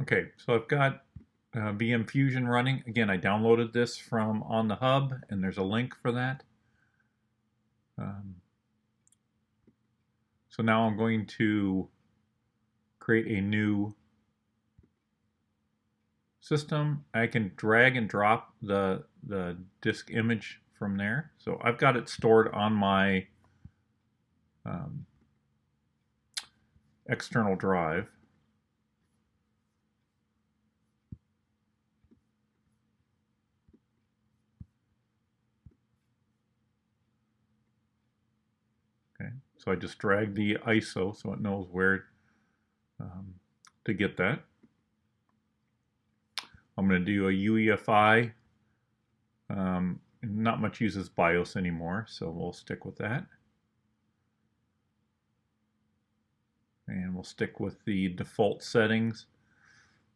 Okay, so I've got VM Fusion running. Again, I downloaded this from on the hub, and there's a link for that. Um, so now I'm going to create a new system. I can drag and drop the disk image from there. So I've got it stored on my um, external drive. Okay, so I just drag the ISO so it knows where to get that. I'm going to do a UEFI. Not much uses BIOS anymore, so we'll stick with that. And we'll stick with the default settings.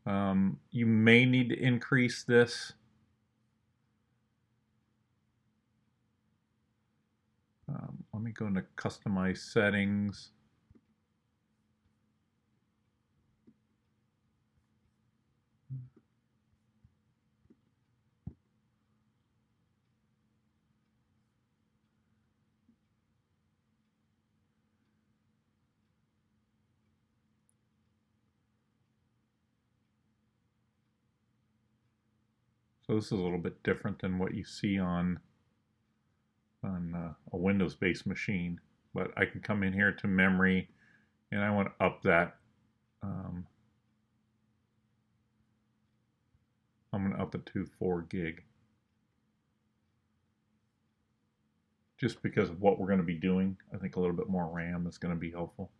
You may need to increase this. Let me go into customize settings. So this is a little bit different than what you see on a Windows-based machine. But I can come in here to memory, and I want to up that. I'm going to up it to 4 gig. Just because of what we're going to be doing, I think a little bit more RAM is going to be helpful.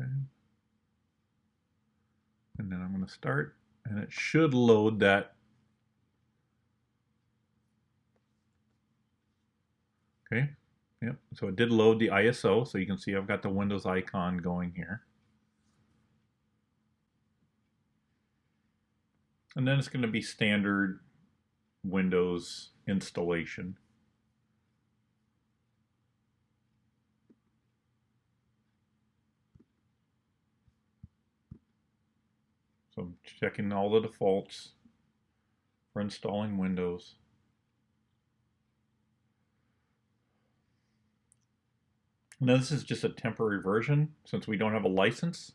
Okay. And then I'm going to start, and it should load that. Okay. Yep. So it did load the ISO, so you can see I've got the Windows icon going here. And then it's going to be standard Windows installation. So I'm checking all the defaults for installing Windows. Now this is just a temporary version since we don't have a license.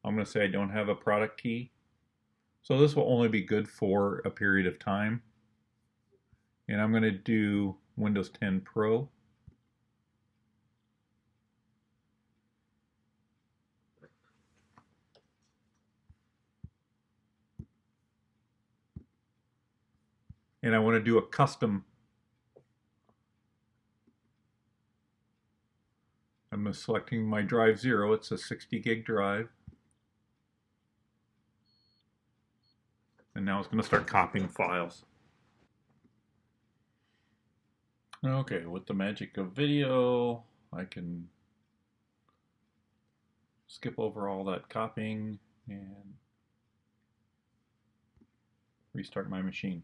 I'm going to say I don't have a product key. So this will only be good for a period of time. And I'm going to do Windows 10 Pro. And I want to do a custom. I'm selecting my drive 0. It's a 60 gig drive. And now it's going to start copying files. Okay, with the magic of video, I can skip over all that copying and restart my machine.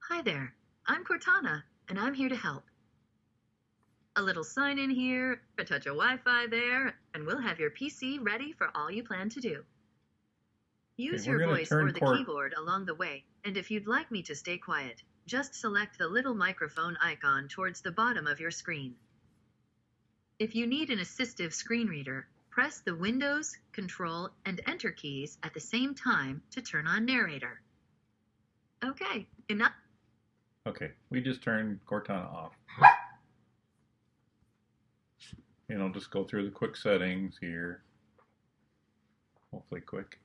Hi there, I'm Cortana, and I'm here to help. A little sign in here, a touch of Wi-Fi there, and we'll have your PC ready for all you plan to do. Use your voice or the keyboard along the way, and if you'd like me to stay quiet, just select the little microphone icon towards the bottom of your screen. If you need an assistive screen reader, press the Windows, Control, and Enter keys at the same time to turn on narrator. Okay, enough. Okay, we just turned Cortana off. And I'll just go through the quick settings here. Hopefully quick.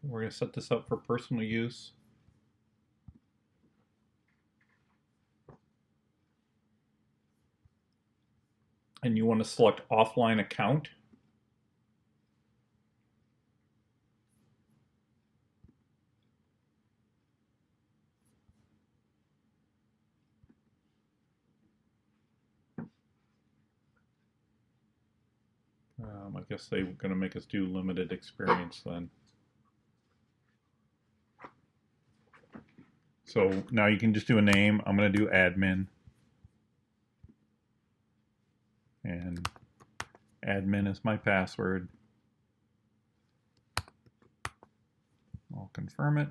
We're going to set this up for personal use. And you want to select offline account. I guess they're going to make us do limited experience then. So now you can just do a name. I'm going to do admin. And admin is my password. I'll confirm it.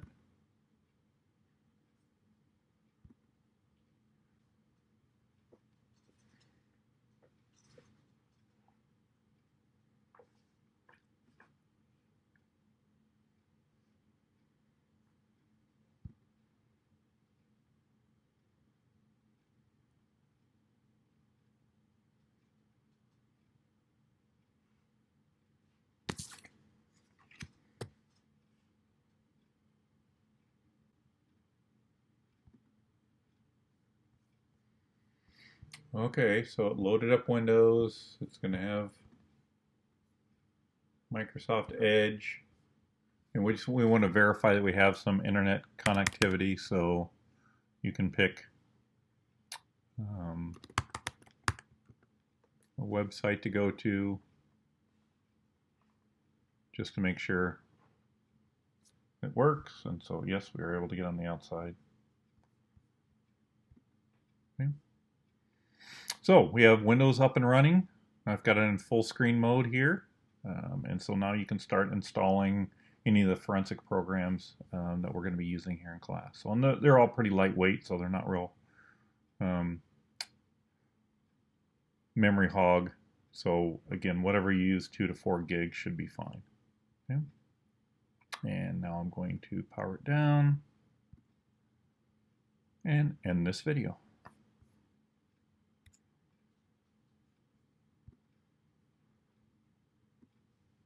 Okay, so it loaded up Windows. It's going to have Microsoft Edge. And we want to verify that we have some internet connectivity, so you can pick a website to go to just to make sure it works. And so yes, we were able to get on the outside. Okay. So we have Windows up and running. I've got it in full screen mode here. And so now you can start installing any of the forensic programs that we're going to be using here in class. So they're all pretty lightweight, so they're not real memory hog. So again, whatever you use, 2 to 4 gigs should be fine. Okay. And now I'm going to power it down and end this video.